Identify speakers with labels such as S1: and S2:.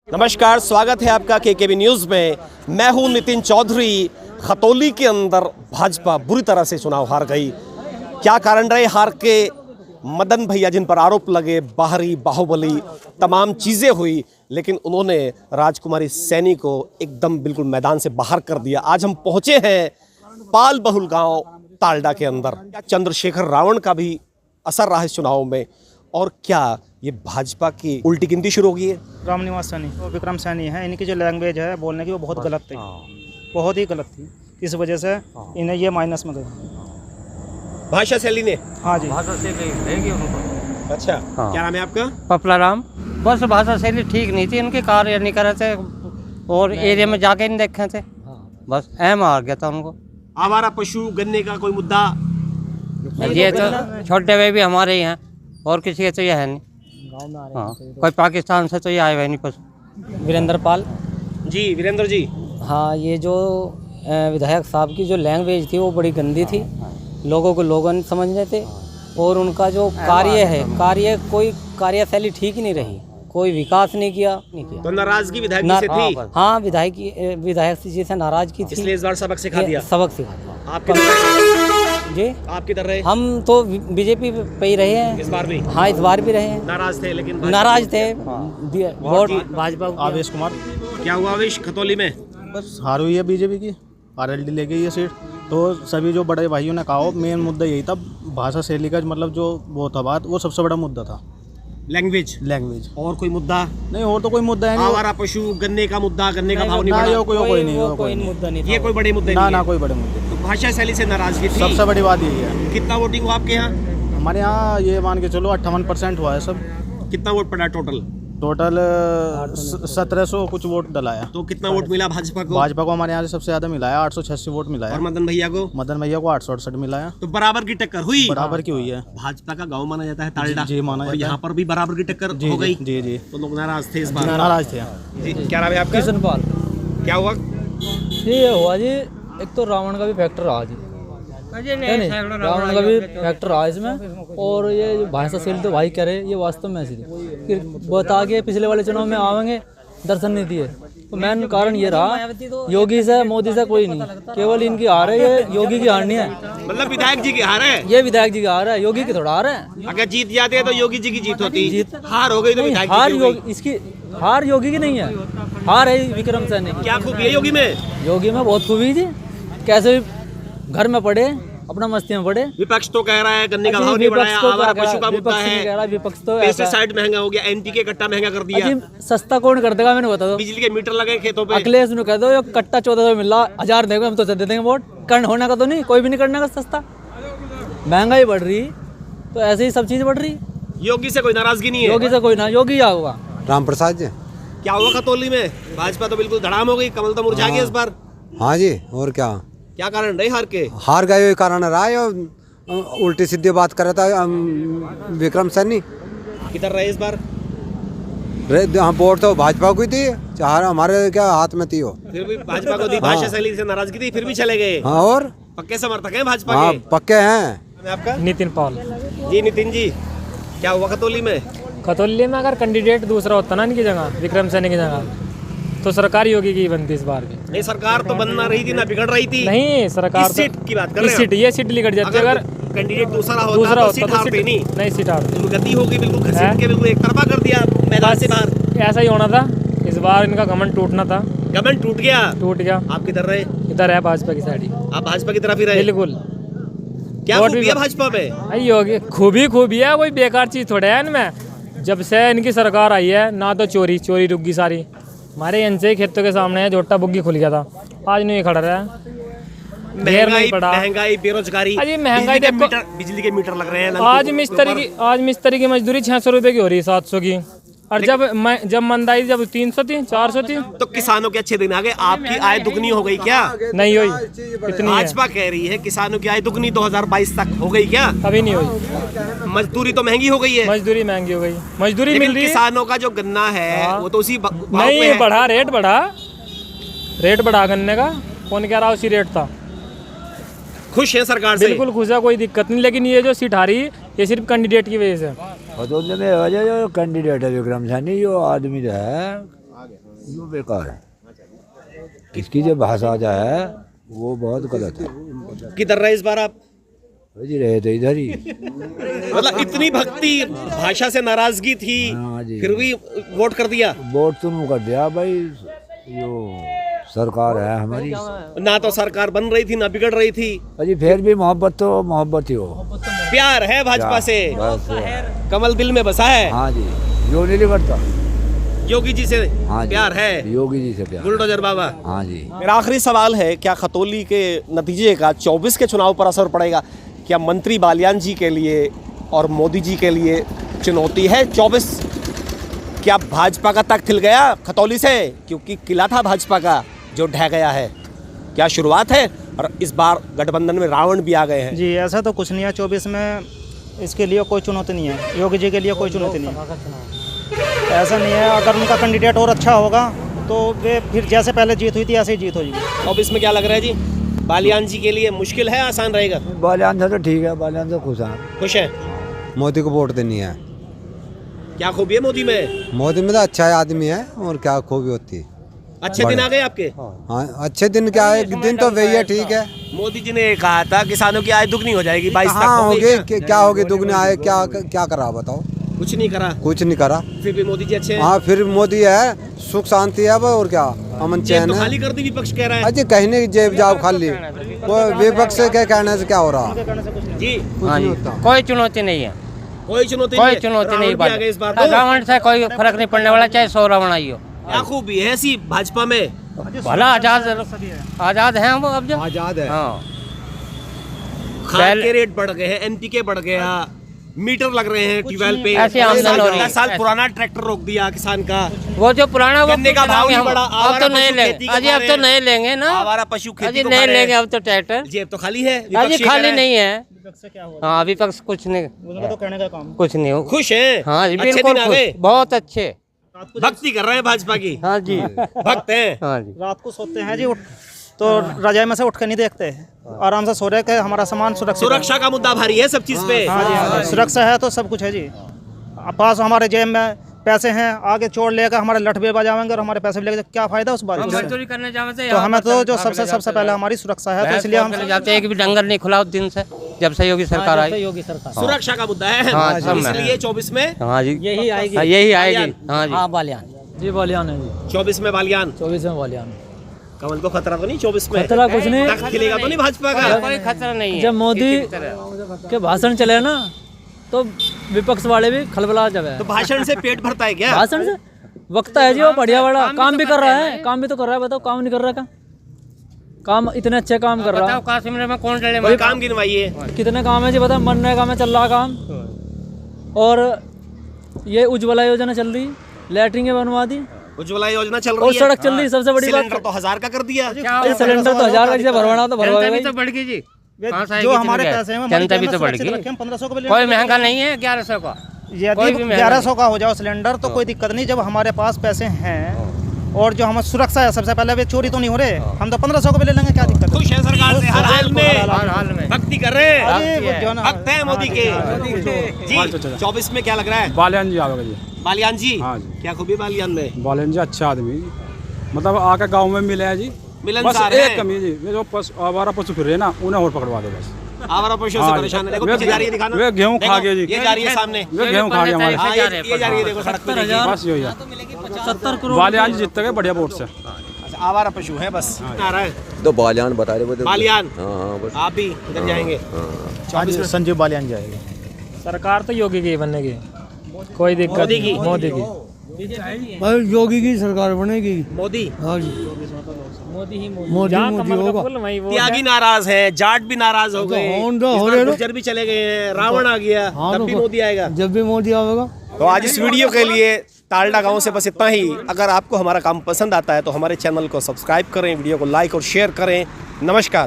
S1: नमस्कार, स्वागत है आपका केकेबी न्यूज़ में। मैं हूं नितिन चौधरी। खतौली के अंदर भाजपा बुरी तरह से चुनाव हार गई। क्या कारण रहे हार के? मदन भैया जिन पर आरोप लगे, बाहरी बाहुबली तमाम चीज़ें हुई, लेकिन उन्होंने राजकुमारी सैनी को एकदम बिल्कुल मैदान से बाहर कर दिया। आज हम पहुंचे हैं पाल बहुल गांव तालडा के अंदर। चंद्रशेखर रावण का भी असर रहा इस चुनाव में, और क्या ये भाजपा की उल्टी गिनती शुरू हो गई है?
S2: रामनिवास सैनी वो विक्रम सैनी है, इनकी जो लैंग्वेज है बोलने की वो बहुत गलत थी, बहुत ही गलत थी। इस वजह से इन्हें ये माइनस में गया
S1: भाषा शैली ने।
S2: हाँ जी,
S3: भाषा शैली रहेगी उनको।
S1: अच्छा, क्या नाम है आपका?
S3: पपला राम। बस भाषा शैली ठीक नहीं थी इनके, कार्य नहीं करे थे और एरिया में जाके नहीं देखे थे, बस अहम हार गया था उनको।
S1: आवारा पशु गन्ने का कोई मुद्दा?
S3: ये तो छोटे भाई भी हमारे ही हैं और किसी के तो ये है नहीं। हाँ, कोई पाकिस्तान से तो ये आए हुए नहीं पशु।
S4: वीरेंद्र पाल
S1: जी, वीरेंद्र जी।
S4: हाँ, ये जो विधायक साहब की जो लैंग्वेज थी वो बड़ी गंदी थी, लोगों को लोग नहीं समझ रहे थे, और उनका जो कार्य कोई कार्यशैली ठीक ही नहीं रही, कोई विकास नहीं किया।
S1: तो नाराजगी विधायक जी से थी?
S4: हाँ, विधायक जी से नाराजगी थी,
S1: इसलिए इस बार सबक सिखा दिया।
S4: सबक सिखा जी।
S1: आप किधर रहे?
S4: हम तो बीजेपी पे ही रहे हैं
S1: इस बार भी।
S4: हाँ, इस बार भी रहे हैं।
S1: नाराज थे, लेकिन
S4: नाराज थे वोट भाजपा।
S5: आवेश कुमार।
S1: क्या हुआ आवेश खतौली में?
S5: बस हार हुई है बीजेपी की, आरएलडी ले गई है सीट। तो सभी जो बड़े भाइयों ने कहा, मेन मुद्दा यही था, भाषा शैली का मतलब जो वो था बात, वो सबसे बड़ा मुद्दा था। लैंग्वेज।
S1: और कोई मुद्दा
S5: नहीं, और तो कोई मुद्दा है नहीं।
S1: आवारा पशु गन्ने का मुद्दा, गन्ने का भाव नहीं
S5: ना,
S1: बढ़ा?
S5: कोई
S4: मुद्दा नहीं,
S1: ये कोई बड़े मुद्दे
S5: ना
S1: नहीं
S5: ना
S1: है।
S5: कोई बड़े मुद्दे।
S1: तो भाषा शैली से नाराजगी थी।
S5: सबसे बड़ी बात यही है।
S1: कितना वोटिंग हुआ आपके यहाँ?
S5: हमारे यहाँ ये मान के चलो 58% हुआ है सब।
S1: कितना वोट पड़ा टोटल?
S5: 1700 कुछ वोट डलाया।
S1: तो कितना वोट मिला भाजपा को?
S5: भाजपा को हमारे यहाँ से सबसे ज्यादा मिला है, 886 वोट मिला
S1: और
S5: है।
S1: मदन भैया को?
S5: मदन भैया को 868 मिला है।
S1: तो बराबर की टक्कर हुई।
S5: बराबर की हुई है।
S1: भाजपा का गांव माना जाता है तालडा।
S5: जी, माना
S1: और
S5: जाता है।
S1: यहाँ पर भी बराबर की टक्कर हो गई।
S5: जी।
S1: तो लोग नाराज थे इस बार।
S5: नाराज थे।
S1: जी, क्या नाम है आपका?
S4: किशन पाल।
S1: क्या हुआ?
S4: ये हुआ जी, एक तो रावण का भी फैक्टर रहा जी, रावण का भी फैक्टर रहा इसमें। और ये जो भाषा शैली तो भाई कह रहे, ये वास्तव में ऐसी थी। फिर बता के पिछले वाले चुनाव में आवेंगे, दर्शन नहीं दिए। तो मेन कारण ये रहा, योगी से मोदी से कोई नहीं, केवल इनकी हार है। ये योगी की हार नहीं है,
S1: मतलब विधायक जी की हार है।
S4: ये विधायक जी की हार है, योगी की थोड़ा हार है।
S1: अगर जीत जाते हैं तो योगी जी की जीत होती। हार हो गई तो विधायक
S4: हार
S1: जी की हो गई।
S4: इसकी हार योगी की नहीं है, हार है विक्रम सैनी की।
S1: क्या खूबी है योगी में?
S4: योगी में बहुत खूबी जी, कैसे भी घर में पड़े, अपना मस्ती में पड़े।
S1: विपक्ष तो कह रहा है गन्ने का भाव नहीं बढ़ाया, आवारा पशु का मुद्दा है,
S4: विपक्ष तो
S1: पेस्टिसाइड महंगा हो गया, एनपीके कट्टा महंगा कर दिया,
S4: सस्ता कौन कर देगा, मैंने बता दो।
S1: बिजली के मीटर लगे खेतों पे।
S4: अखिलेश ने कह दो ये कट्टा 1400 मिल रहा, 1000 देंगे हम तो दे देंगे वोट। कर्ण होने का तो नहीं, कोई भी नहीं करने का सस्ता। महंगाई बढ़ रही तो ऐसे ही सब चीज बढ़ रही।
S1: योगी से कोई नाराजगी नहीं है?
S4: योगी से कोई ना, योगी क्या होगा?
S6: राम प्रसाद जी।
S1: क्या हुआ खतौली में? भाजपा तो बिल्कुल धड़ाम हो गई, कमल तो मुरझा गया इस बार।
S6: हाँ जी, और क्या
S1: कारण रहे हार के?
S6: हार गए हुए कारण रहा है। उल्टी सीधी बात कर रहा था विक्रम सैनी।
S1: किधर रहे इस बार?
S6: हाँ, वोट तो भाजपा को ही थी, चाहे हमारे क्या हाथ में थी वो।
S1: फिर भी भाजपा को दी। भाषा शैली से नाराजगी थी, फिर भी चले गए।
S6: हाँ, और
S1: पक्के समर्थक हैं भाजपा
S6: हाँ,
S1: के?
S6: पक्के हैं।
S1: आपका?
S2: नितिन पाल।
S1: जी नितिन जी, क्या हुआ खतौली में?
S2: खतौली में अगर कैंडिडेट दूसरा होता ना इनकी जगह, विक्रम सैनी की जगह, तो सरकार योगी की बनती इस बार भी।
S1: नहीं, सरकार तो बनना रही थी ना, बिगड़ रही थी।
S2: नहीं, सरकार
S1: इस सीट की बात कर रहे
S2: इस
S1: हैं?
S2: सीट, ये सीट लिखट जाती अगर
S1: कैंडिडेट दूसरा होता तो सीट हारती नहीं
S2: सीट हारती।
S1: गति होगी, बिल्कुल घसीट के बिल्कुल एक तरफा कर दिया मैदान से बाहर।
S2: ऐसा ही होना था इस बार, इनका घमंड टूटना था,
S1: गवर्नमेंट टूट गया।
S2: आप
S1: किधर रहे?
S2: इधर है भाजपा की साइड ही।
S1: आप भाजपा की तरफ ही रहे?
S2: बिल्कुल।
S1: क्या खूबी है भाजपा में?
S2: योगी खूबी है, कोई बेकार चीज थोड़े है इनमें। जब से इनकी सरकार आई है ना, तो चोरी रुक गई सारी। हमारे इनसे खेतों के सामने झोटा बुग्गी खुल गया था, आज नहीं खड़ा रहा है।
S1: महंगाई, बेरोजगारी।
S2: महंगाई
S1: बिजली के मीटर लग रहे हैं।
S2: आज मिस्त्री की मजदूरी 600 रुपए की हो रही है, 700 की। और जब मंदाई जब 300 थी, 400 थी,
S1: तो किसानों के अच्छे दिन आ गए। आपकी आय दुगनी हो गई क्या?
S2: नहीं हुई इतनी।
S1: भाजपा कह रही है किसानों की आय दुगनी 2022 तक हो गई क्या?
S2: अभी नहीं हुई।
S1: मजदूरी तो महंगी हो गई है।
S2: मजदूरी महंगी हो गई, मजदूरी मिल रही है।
S1: किसानों का जो गन्ना है वो तो उसी
S2: नहीं बढ़ा, रेट बढ़ा गन्ने का। कौन कह रहा उसी रेट था?
S1: खुश है सरकार से?
S2: बिल्कुल खुश है, कोई दिक्कत नहीं। लेकिन ये जो सीट हारी, ये सिर्फ कैंडिडेट की वजह से।
S7: खतौली में जो कैंडिडेट है विक्रम सैनी, जो आदमी जो है वो बेकार है। इसकी जो भाषा है वो बहुत गलत है।
S1: किधर रहे इस बार आप?
S7: जी रहे थे इधर ही।
S1: मतलब इतनी भक्ति, भाषा से नाराजगी थी,
S7: हाँ जी।
S1: फिर भी वोट कर दिया?
S7: वोट तुम कर दिया भाई, जो सरकार है हमारी।
S1: ना तो सरकार बन रही थी ना बिगड़ रही थी।
S7: अजी फिर भी मोहब्बत तो मोहब्बत ही हो।
S1: प्यार है भाजपा से,
S7: बस।
S1: कमल दिल में बसा है।
S7: हाँ जी, जो नहीं बढ़ता।
S1: योगी जी से
S7: हाँ जी,
S1: प्यार है,
S7: योगी जी से प्यार।
S1: बुलडोजर बाबा।
S7: हाँ जी।
S1: मेरा आखिरी सवाल है, क्या खतौली के नतीजे का 24 के चुनाव पर असर पड़ेगा? क्या मंत्री बालियान जी के लिए और मोदी जी के लिए चुनौती है 24? क्या भाजपा का तख्त हिल गया खतौली से? क्योंकि किला था भाजपा का जो ढह गया है। क्या शुरुआत है? और इस बार गठबंधन में रावण भी आ गए हैं।
S8: जी ऐसा तो कुछ नहीं है। 24 में इसके लिए कोई चुनौती नहीं है, योगी जी के लिए कोई चुनौती नहीं है। ऐसा नहीं है, अगर उनका कैंडिडेट और अच्छा होगा तो वे फिर जैसे पहले जीत हुई थी ऐसे ही जीत हो जाएगी।
S1: 24 में क्या लग रहा है जी? बालियान जी के लिए मुश्किल है, आसान रहेगा?
S7: बालियान से तो ठीक है, बालियान से खुश हैं।
S1: खुश है?
S6: मोदी को वोट देनी है।
S1: क्या खूबी है मोदी में?
S6: मोदी में तो अच्छा आदमी है, और क्या खूबी होती है।
S1: अच्छे दिन आ गए आपके?
S6: हाँ, अच्छे दिन क्या है, दिन तो वही है, ठीक है।
S1: मोदी जी ने कहा था किसानों की आय दुगनी हो जाएगी 22 तक।
S6: हाँ
S1: हो गई
S6: होगी, क्या होगी दुगने आए? क्या करा बताओ?
S1: कुछ नहीं करा।
S6: कुछ नहीं करा।
S1: फिर भी मोदी जी अच्छे हैं।
S6: हाँ फिर मोदी है, सुख शांति है, और क्या अमन
S1: जेब
S6: चैन
S1: तो
S6: है।
S1: खाली कर दी विपक्ष कह रहा है।
S6: अजय कहने की जेब जाब खाली, वो विपक्ष से क्या कहने से क्या हो रहा?
S1: जी
S3: हाँ जी, कोई चुनौती नहीं है।
S1: कोई चुनौती
S3: कोई
S1: नहीं,
S3: चुनौती नहीं।
S1: रावण भी आ गए इस बार तो।
S3: रावण से कोई फर्क नहीं पड़ने वाला, चाहे 100 रावण आई हो।
S1: क्या खूबी है ऐसी भाजपा में?
S3: भला आजाद हैं हम अब जो।
S6: आजाद है।
S3: हाँ,
S1: खाद के रेट बढ़ गए हैं, एनपीके बढ़ गया, मीटर लग रहे हैं ट्यूबवेल पे।
S3: ऐसी आमदन हो रही है।
S1: 10 साल पुराना ट्रैक्टर रोक दिया किसान का।
S3: वो जो पुराना वो
S1: गन्ने का भाव नहीं बढ़ा।
S3: अब तो नहीं लेंगे। अजी अब तो नहीं लेंगे ना।
S1: आवारा पशु खेती
S3: अजी
S1: को
S3: नहीं
S1: खा रहे
S3: लेंगे
S1: हैं।
S3: अब तो ट्रैक्टर।
S1: जेब तो खाली है।
S3: अजी
S1: विपक्ष ये कह
S3: खाली
S1: रहा है।
S3: नहीं है।
S8: विपक्ष से क्या होगा?
S3: हाँ, विपक्ष कुछ नहीं,
S8: उनका तो कहने का काम।
S3: कुछ नहीं हो।
S1: खुश हैं?
S3: हाँ जी,
S1: अच्छे
S3: बिल्कुल
S1: दिन आ
S3: खुश,
S1: गए?
S3: बहुत अच्छे।
S1: भक्ति कर रहे हैं भाजपा की।
S3: हाँ जी।
S1: भक्त हैं।
S3: हाँ जी।
S8: रात को सोते हैं जी, उठ तो रजाई में से उठ के नहीं देखते, आराम से सो रहे कि हमारा सामान सुरक्षित है।
S1: सुरक्षा का मुद्दा भारी है सब चीज पे।
S8: हाँ जी, हाँ जी, सुरक्षा है तो सब कुछ है जी। पास हमारे जेब में पैसे हैं, आगे चोर लेकर हमारे लठ भी बजावेंगे और हमारे पैसे भी लेकर क्या फायदा उस बात से?
S3: मजदूरी करने जाते
S8: तो हमें तो जो सबसे पहले हमारी सुरक्षा है, तो इसलिए हम
S3: जाते हैं कि भी डंगर नहीं खुला उस दिन से, जब से योगी सरकार आई।
S4: योगी सरकार
S1: सुरक्षा का मुद्दा है।
S3: हाँ, सब में।
S1: इसलिए 24 में
S3: हाँ जी,
S4: यही आएगी।
S3: हाँ, यही आएगी। हाँ जी।
S4: हाँ बालियान जी, बालियान है जी।
S1: 24 में बालियान।
S4: 24 में बालियान।
S1: कमल को खतरा तो नहीं 24 में?
S4: खतरा कुछ नहीं।
S1: तख्त खिलेगा तो नहीं भाजपा का?
S3: कोई खतरा नहीं है।
S4: जब मोदी के भाषण चले ना तो विपक्ष वाले भी खलबला जब है।
S1: तो भाषण से पेट भरता है क्या?
S4: भाषण से वक्ता है जी, वो बढ़िया बड़ा काम भी कर रहा है। काम भी तो कर रहा है, बताओ काम नहीं कर रहा? काम इतने अच्छे काम कर रहा
S3: बताओ
S4: है।
S3: काश्मीर में कौन डरे?
S1: कोई काम गिनवाइए।
S4: कितने काम है जी, बताओ। मनरेगा में चल रहा काम, और ये उज्ज्वला योजना चल रही, लैटरिन बनवा दी,
S1: उज्ज्वला योजना चल
S4: और
S1: रही है।
S4: सड़क चल रही। सबसे बड़ी बात,
S1: सिलेंडर तो 1000 का कर दिया।
S4: सिलेंडर तो 1000 का जिसे भरवाना तो
S3: जनता भी
S4: भरवाएगा
S3: तो
S4: ही।
S3: बढ़ गई जी। कहाँ से
S8: जो
S3: आएगी
S8: हमारे
S3: इतनी
S8: पैसे हैं
S3: गैस?
S8: हमारी
S3: जनता भी
S8: जेब
S3: तो
S8: में
S3: बढ़
S8: सुरक्षित
S3: गई।
S8: रखें, हम 1500 को भी
S3: कोई महंगा नहीं है 1100 का। कोई
S8: यदि
S3: भी महंगा
S8: 1100 का हो जाओ सिलेंडर तो कोई दिक्कत नहीं। जब हमारे पास पैसे हैं और जो हमारी सुरक्षा है, सबसे पहले वे चोरी तो नहीं हो रहे, हम तो 1500 को भी ले लेंगे, क्या दिक्कत है?
S1: खुश है सरकार से हर हाल में,
S3: हर हाल में।
S1: भक्ति कर रहे हैं,
S8: अरे वो जो ना-
S1: भक्त हैं मोदी के। जी 24 में क्या लग रहा है?
S5: बालियान जी आवेगा जी।
S1: बालियान जी।
S5: हाँ जी।
S1: क्या खूबी बालियान में?
S5: बालियान जी अच्छा आदमी, मतलब आके गांव में मिले हैं जी। बस
S1: मिलनसार
S5: एक
S1: है।
S5: कमी जी, ये जो आवारा पशु फिर रहे हैं ना, उन्हें और पकड़वा दो बस।
S1: आवारा पशुओं से
S5: हाँ,
S1: परेशान है। देखो
S5: वे-
S1: पीछे जा रही है, दिखाना।
S5: वे गेहूं खा
S1: देखो,
S5: गए जी।
S1: ये जा रही है सामने।
S5: वे गेहूं खा गए हमारे।
S1: हाँ, ये जा रही है, देखो सड़क पे देखिए।
S5: बस यही है।
S4: 70 करोड़
S5: बालियान जी जीत गए बढ़िया वोट से।
S1: अच्छा, आवारा पशु है बस। आ रहा है
S9: तो बालियान बता रहे वो।
S1: बालियान।
S9: हाँ बस।
S1: आप भी इधर जाएंगे?
S5: संजीव बालियान जाएगा।
S2: सरकार तो योगी की बनेगी, कोई दिक्कत
S1: मोदी
S2: नहीं।
S1: की?
S2: मोदी की।
S6: योगी की सरकार बनेगी।
S1: मोदी।
S6: हाँ जी,
S2: मोदी ही
S6: मोदी
S2: जहाँ
S6: मोदी
S2: कमल का
S6: होगा।
S2: फूल वहीं वो
S1: त्यागी नाराज है, जाट भी नाराज हो गए,
S6: होंडा
S1: इस
S6: हो
S1: बार
S6: रहे ना।
S1: गुर्जर भी चले गए हैं, रावण आ गया, तब भी मोदी आएगा।
S6: जब भी मोदी आवेगा।
S1: तो आज इस वीडियो के लिए तालडा गांव से बस इतना ही। अगर आपको हमारा काम पसंद आता है तो हमारे चैनल को सब्सक्राइब करें, वीडियो को लाइक और शेयर करें। नमस्कार।